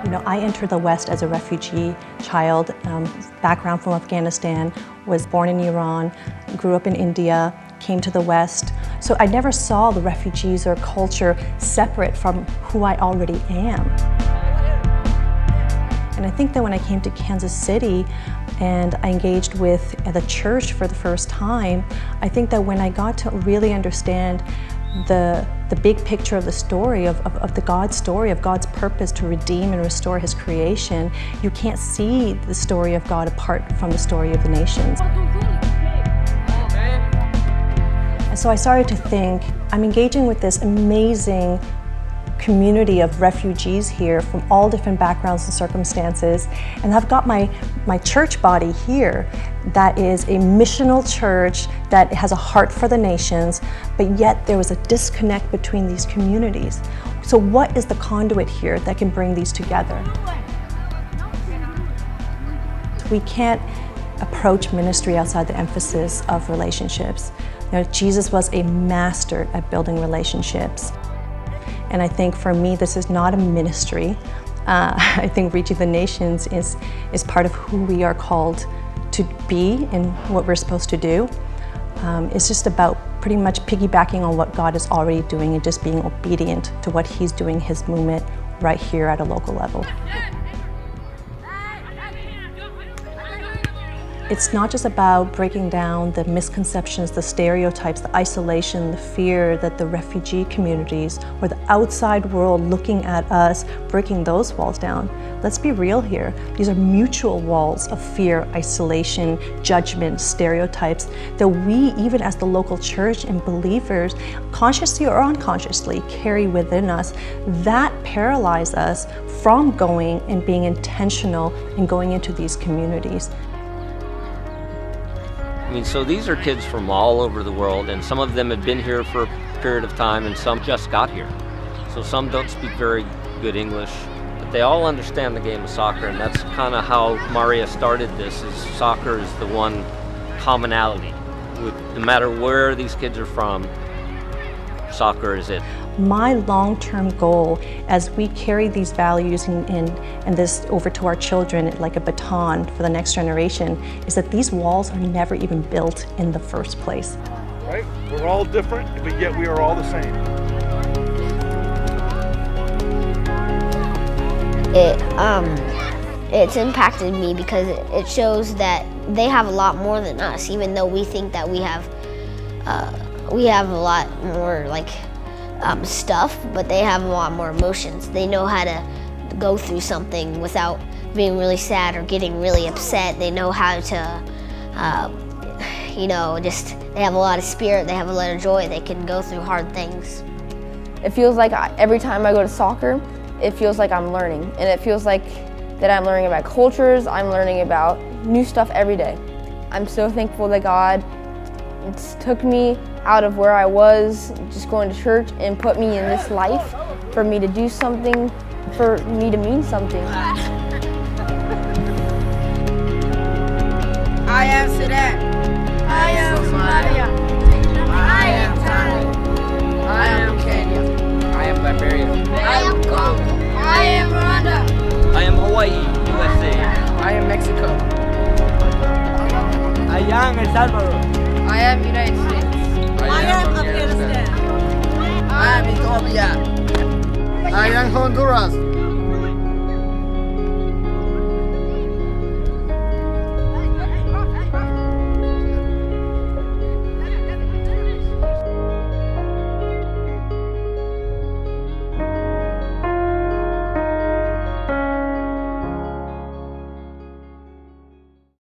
You know, I entered the West as a refugee child, background from Afghanistan, was born in Iran, grew up in India, came to the West. So I never saw the refugees or culture separate from who I already am. And I think that when I came to Kansas City and I engaged with the church for the first time, I think that when I got to really understand the big picture of the story, of the God's story, of God's purpose to redeem and restore His creation, you can't see the story of God apart from the story of the nations. And so I started to think, I'm engaging with this amazing community of refugees here from all different backgrounds and circumstances, and I've got my church body here that is a missional church that has a heart for the nations, but yet there was a disconnect between these communities. So what is the conduit here that can bring these together? We can't approach ministry outside the emphasis of relationships. You know, Jesus was a master at building relationships. And I think for me, this is not a ministry. I think reaching the nations is part of who we are called to be and what we're supposed to do. It's just about pretty much piggybacking on what God is already doing and just being obedient to what He's doing, His movement right here at a local level. It's not just about breaking down the misconceptions, the stereotypes, the isolation, the fear that the refugee communities or the outside world looking at us, breaking those walls down. Let's be real here. These are mutual walls of fear, isolation, judgment, stereotypes that we, even as the local church and believers, consciously or unconsciously carry within us, that paralyze us from going and being intentional in going into these communities. I mean, so these are kids from all over the world, and some of them have been here for a period of time, and some just got here. So some don't speak very good English, but they all understand the game of soccer, and that's kind of how Maria started this, is soccer is the one commonality. No matter where these kids are from, soccer is it. My long-term goal as we carry these values and this over to our children like a baton for the next generation is that these walls are never even built in the first place. Right? We're all different, but yet we are all the same. It's impacted me because it shows that they have a lot more than us, even though we think that we have a lot more stuff, but they have a lot more emotions. They know how to go through something without being really sad or getting really upset. They know how to, they have a lot of spirit, they have a lot of joy, they can go through hard things. It feels like every time I go to soccer, it feels like I'm learning, and it feels like that I'm learning about cultures, I'm learning about new stuff every day. I'm so thankful that God took me out of where I was, just going to church, and put me in this life for me to do something, for me to mean something. I am Sudan. I am Somalia. I am Thailand. I am Kenya. I am Liberia. I am Congo. I am Rwanda. I am Hawaii, USA. I am Mexico. I am El Salvador. I am United States. I am Afghanistan. I am Ethiopia. I am Honduras.